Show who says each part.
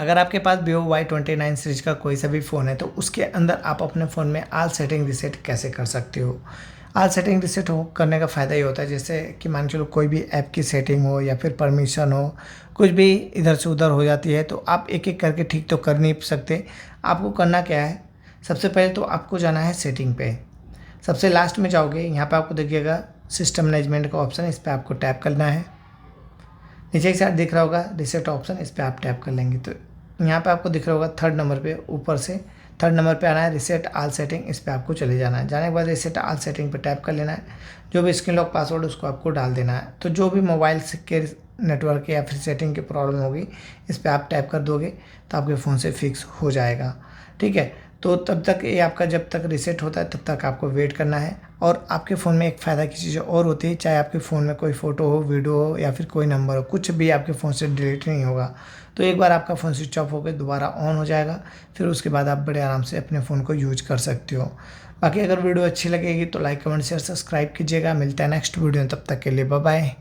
Speaker 1: अगर आपके पास vivo y29 series का कोई सा भी फ़ोन है तो उसके अंदर आप अपने फ़ोन में ऑल सेटिंग रीसेट कैसे कर सकते हो। ऑल सेटिंग रीसेट करने का फ़ायदा ये होता है जैसे कि मान के चलो कोई भी ऐप की सेटिंग हो या फिर परमिशन हो, कुछ भी इधर से उधर हो जाती है तो आप एक एक करके ठीक तो कर नहीं सकते। आपको करना क्या है, सबसे पहले तो आपको जाना है सेटिंग पे। सबसे लास्ट में जाओगे, यहाँ पे आपको देखिएगा सिस्टम मैनेजमेंट का ऑप्शन, इस पर आपको टैप करना है। नीचे की साइड दिख रहा होगा रिसेट ऑप्शन, इस पर आप टैप कर लेंगे तो यहाँ पे आपको दिख रहा होगा थर्ड नंबर पे, ऊपर से थर्ड नंबर पे आना है रिसेट ऑल सेटिंग, इस पर आपको चले जाना है। जाने के बाद रिसेट ऑल सेटिंग पे टैप कर लेना है। जो भी स्क्रीन लॉक पासवर्ड उसको आपको डाल देना है। तो जो भी मोबाइल के नेटवर्क या फिर सेटिंग की प्रॉब्लम होगी, इस पर आप टैप कर दोगे तो आपके फ़ोन से फिक्स हो जाएगा। ठीक है, तो तब तक ये आपका जब तक रीसेट होता है तब तक आपको वेट करना है। और आपके फ़ोन में एक फ़ायदा की चीज़ और होती है, चाहे आपके फ़ोन में कोई फ़ोटो हो, वीडियो हो या फिर कोई नंबर हो, कुछ भी आपके फ़ोन से डिलीट नहीं होगा। तो एक बार आपका फ़ोन स्विच ऑफ होकर दोबारा ऑन हो जाएगा, फिर उसके बाद आप बड़े आराम से अपने फ़ोन को यूज कर सकते हो। बाकी अगर वीडियो अच्छी लगेगी तो लाइक कमेंट शेयर सब्सक्राइब कीजिएगा। मिलता है नेक्स्ट वीडियो में, तब तक के लिए बाय बाय।